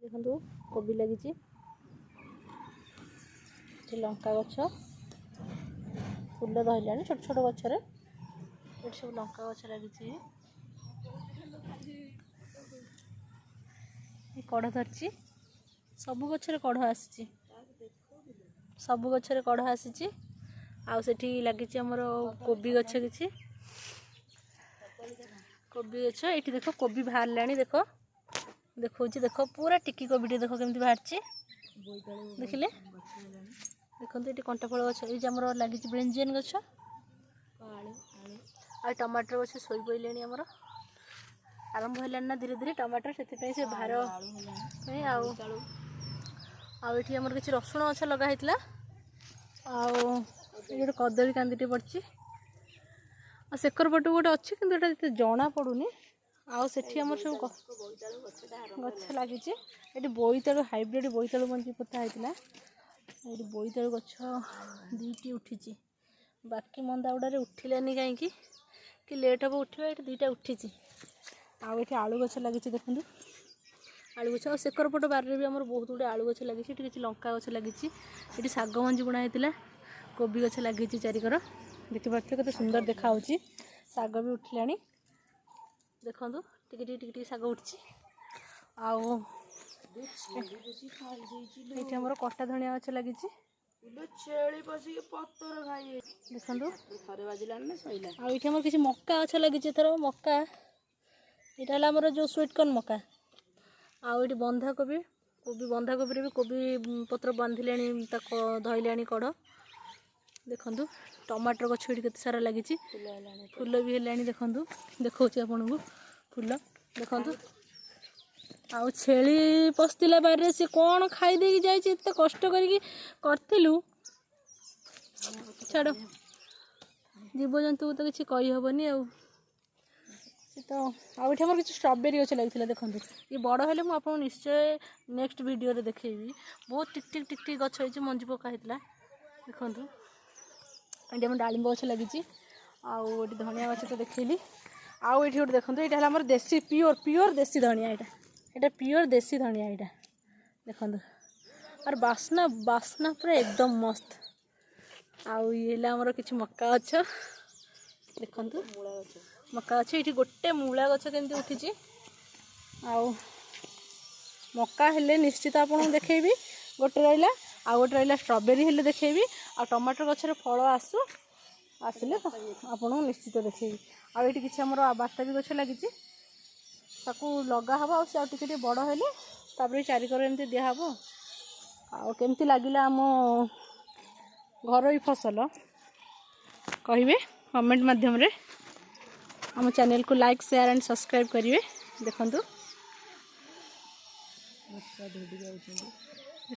देखो कोबी लगी लंका गछ फूल धरला छोट छोट गचर सब लंका गछ लगी कढ़ धरची सबु गचर कढ़ आसी सबु गचर कढ़ आसी आठी लगी आमर कोबी गछ कि कोबी गछ ये देख कोबी बाहर लानी देख देखो देख पूरा टिकी कोबी देख केमती बाहर देखिले देखो ये कंटा फल गछ ये आमर लगी ब्रेंजियन गछ आ टमाटर गछ शोई पड़े आमर आरंभ है ना धीरे धीरे टमाटर से भार आठी आमर किसी रसुण गछ लगा गोटे कदली कांदी पड़ी सेकर पटू गोटे अच्छी कि जना पड़ूनी आम सब गछ लगी ये बोईतालु हाइब्रिड बोईतालु मंजी पोता होता ये बोईतालु गछ दीटी उठी बाकी मंदा गुड़ा उठिलानी कहीं कि लेट हम उठा ये दुईटा उठी आठ आलू गछ लगी देखो आलू गछ और सेकर पट बारे भी आम बहुत गुड़े आलू गछ लगी किसी लंका गछ लगी ये शाग मंजी बुणा होता कोबी गछ लगी चारिकर देखिए केते सुंदर देखा शाग भी उठिला देखो टिके शाग उठी आमर कटा धनिया गछ लगी देखो आम किसी मक्का गछ लगी थर मक्का यहाँ आमर जो स्वीट कॉर्न मक्का आठ बंधा कोबी कोबी बंधा कोबी भी कोबी पत्र बांधिले धरले कड़ देखु टमाटर गछ ये केते सारा लगी फूल भी है देखु देखा आपन को फूल देखु आउ छेली पशला बारे से कौन खाई दे जाए कष्ट करूँ छाड़ जीवजंतु तो किसी कहीहबनी तो आठ आम किसी स्ट्रॉबेरी गछ लगी देखो ये बड़ हेल्ले मुझे निश्चय नेक्स्ट वीडियो रे देखेबी बहुत टिक टिक टिक टिक गछ होती मंजी पका होता देखो ये आम डालिंब गछ लगी आठ धनिया गछ तो देखली आउ ये गोटे देखो ये आम देसी प्योर प्योर देसी धनिया यहाँ प्योर देसी धनिया यहाँ देखो और बास्ना बास्ना पूरा एकदम मस्त आउ ये आमर किसी मक्का गछ देखु मक्का गछ ये गोटे मूला गछ केमती उठी आउ मक्का हेले निश्चित आपको देखेबी गोटे रहा आउ गोटे रहा स्ट्रॉबेरी हेले देखेबी आ टमाटर गछर फल आसिले आपको निश्चित देखेबी आउ ये किसी आमर बाताबी गछ लगी लगा हम आगे बड़ हेले चारिकर एमती दिहब आमती लगिला आम घर फसल कहे कमेंट माध्यम आम चैनल को लाइक शेयर एंड सब्सक्राइब करेंगे देखो